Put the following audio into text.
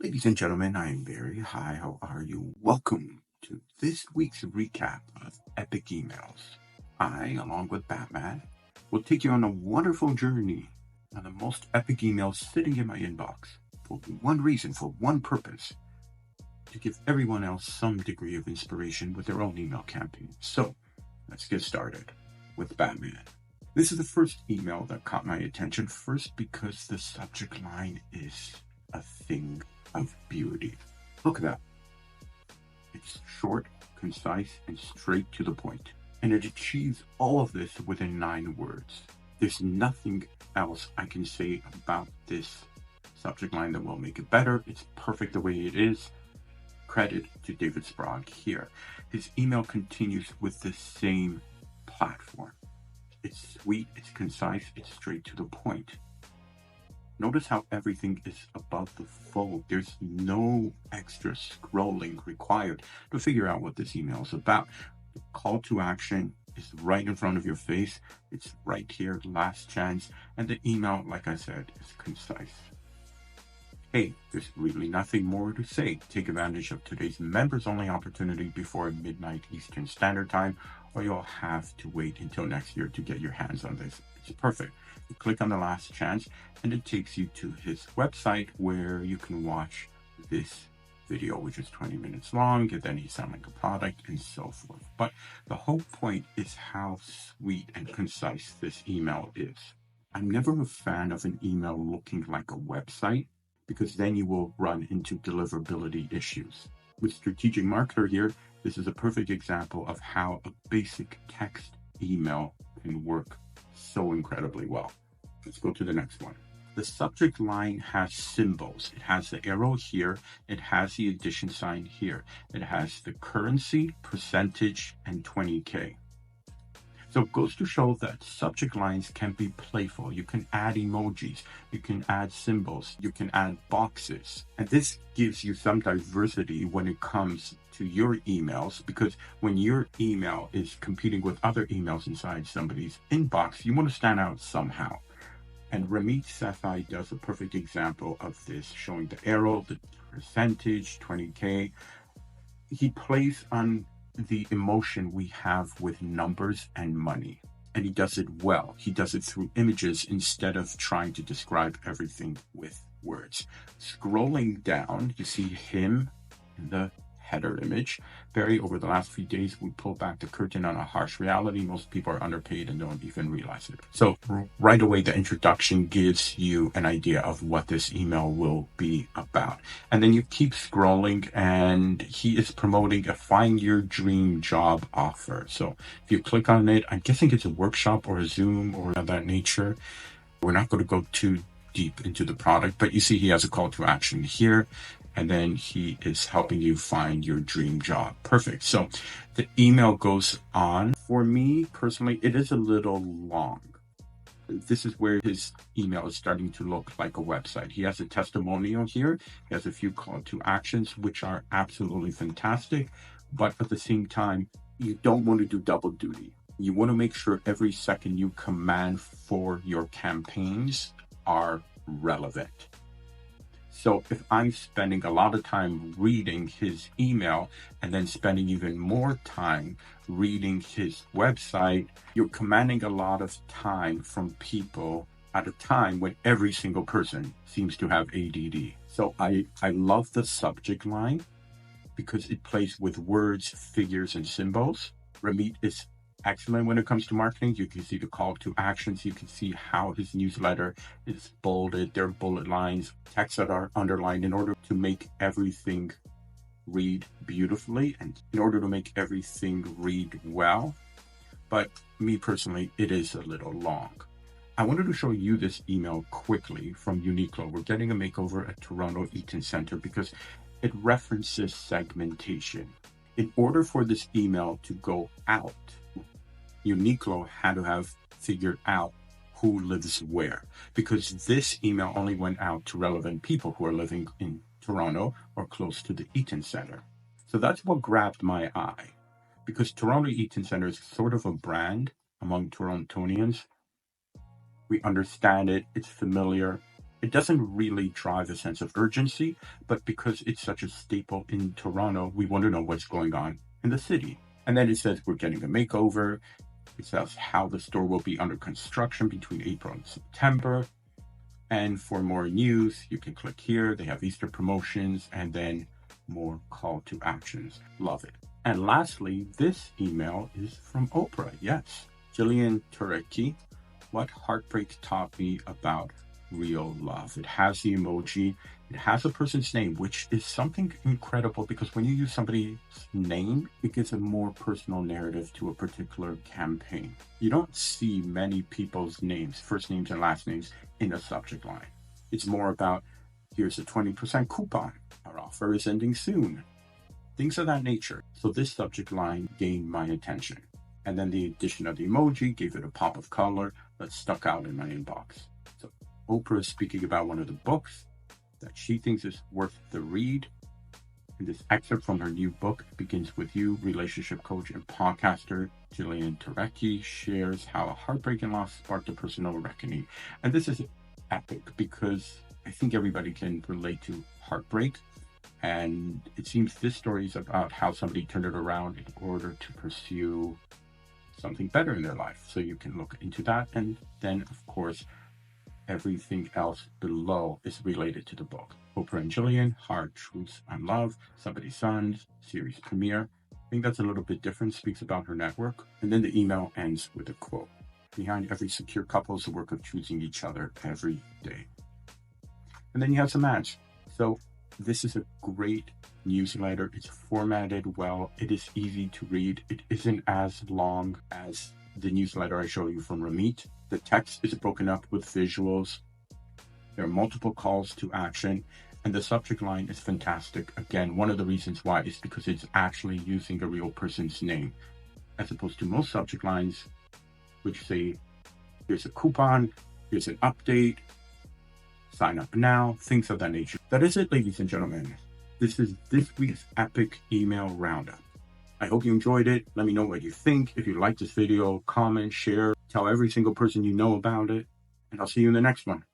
Ladies and gentlemen, I am Barry. Hi, how are you? Welcome to this week's recap of Epic Emails. I, along with Batman, will take you on a wonderful journey on the most epic emails sitting in my inbox for one reason, for one purpose, to give everyone else some degree of inspiration with their own email campaign. So, let's get started with Batman. This is the first email that caught my attention, first because the subject line is a thing of beauty. Look at that. It's short, concise, and straight to the point. And it achieves all of this within 9 words. There's nothing else I can say about this subject line that will make it better. It's perfect the way it is. Credit to David Sprague here. His email continues with the same platform. It's sweet, it's concise, it's straight to the point. Notice how everything is above the fold. There's no extra scrolling required to figure out what this email is about. The call to action is right in front of your face. It's right here, last chance. And the email, like I said, is concise. Hey, there's really nothing more to say. Take advantage of today's members-only opportunity before midnight Eastern Standard Time, or you'll have to wait until next year to get your hands on this. It's perfect. You click on the last chance, and it takes you to his website where you can watch this video, which is 20 minutes long, and then he's selling a product and so forth. But the whole point is how sweet and concise this email is. I'm never a fan of an email looking like a website, because then you will run into deliverability issues. With Strategic Marketer here, this is a perfect example of how a basic text email can work so incredibly well. Let's go to the next one. The subject line has symbols. It has the arrow here. It has the addition sign here. It has the currency, percentage, and 20K. So it goes to show that subject lines can be playful. You can add emojis, you can add symbols, you can add boxes. And this gives you some diversity when it comes to your emails, because when your email is competing with other emails inside somebody's inbox, you want to stand out somehow. And Ramit Sethi does a perfect example of this, showing the arrow, the percentage, 20K. He plays on the emotion we have with numbers and money. And he does it well. He does it through images instead of trying to describe everything with words. Scrolling down, you see him in the header image. Barry, over the last few days, we pulled back the curtain on a harsh reality. Most people are underpaid and don't even realize it. So right away, the introduction gives you an idea of what this email will be about. And then you keep scrolling, and he is promoting a Find Your Dream Job offer. So if you click on it, I'm guessing it's a workshop or a Zoom or of that nature. We're not going to go too deep into the product, but you see he has a call to action here. And then he is helping you find your dream job. Perfect. So the email goes on. For me personally, it is a little long. This is where his email is starting to look like a website. He has a testimonial here. He has a few call to actions, which are absolutely fantastic. But at the same time, you don't want to do double duty. You want to make sure every second you command for your campaigns are relevant. So if I'm spending a lot of time reading his email and then spending even more time reading his website, you're commanding a lot of time from people at a time when every single person seems to have ADD. So I love the subject line because it plays with words, figures, and symbols. Ramit is excellent when it comes to marketing. You can see the call to actions. You can see how his newsletter is bolded. There are bullet lines, text that are underlined in order to make everything read beautifully and in order to make everything read well. But me personally, it is a little long. I wanted to show you this email quickly from Uniqlo. We're getting a makeover at Toronto Eaton Centre because it references segmentation. In order for this email to go out, Uniqlo had to have figured out who lives where, because this email only went out to relevant people who are living in Toronto or close to the Eaton Centre. So that's what grabbed my eye, because Toronto Eaton Centre is sort of a brand among Torontonians. We understand it, it's familiar, It doesn't really drive a sense of urgency, but because it's such a staple in Toronto, we want to know what's going on in the city. And then it says we're getting a makeover. It says how the store will be under construction between April and September. And for more news, you can click here. They have Easter promotions and then more call to actions. Love it. And lastly, this email is from Oprah. Yes, Jillian Turecki. What heartbreak taught me about real love. It has the emoji. It has a person's name, which is something incredible because when you use somebody's name, it gives a more personal narrative to a particular campaign. You don't see many people's names, first names and last names, in a subject line. It's more about, here's a 20% coupon. Our offer is ending soon. Things of that nature. So this subject line gained my attention. And then the addition of the emoji gave it a pop of color that stuck out in my inbox. So Oprah is speaking about one of the books that she thinks is worth the read. And this excerpt from her new book, Begins With You, relationship coach and podcaster Jillian Turecki shares how a heartbreaking loss sparked a personal reckoning. And this is epic because I think everybody can relate to heartbreak. And it seems this story is about how somebody turned it around in order to pursue something better in their life. So you can look into that. And then, of course, everything else below is related to the book. Oprah and Jillian, Hard Truths and Love, Somebody's Sons, series premiere. I think that's a little bit different, speaks about her network. And then the email ends with a quote. Behind every secure couple is the work of choosing each other every day. And then you have some ads. So this is a great newsletter. It's formatted well. It is easy to read. It isn't as long as the newsletter I show you from Ramit. The text is broken up with visuals. There are multiple calls to action, and the subject line is fantastic. Again, one of the reasons why is because it's actually using a real person's name, as opposed to most subject lines, which say, here's a coupon, here's an update, sign up now, things of that nature. That is it, ladies and gentlemen. This is this week's epic email roundup. I hope you enjoyed it. Let me know what you think. If you like this video, comment, share, tell every single person you know about it. And I'll see you in the next one.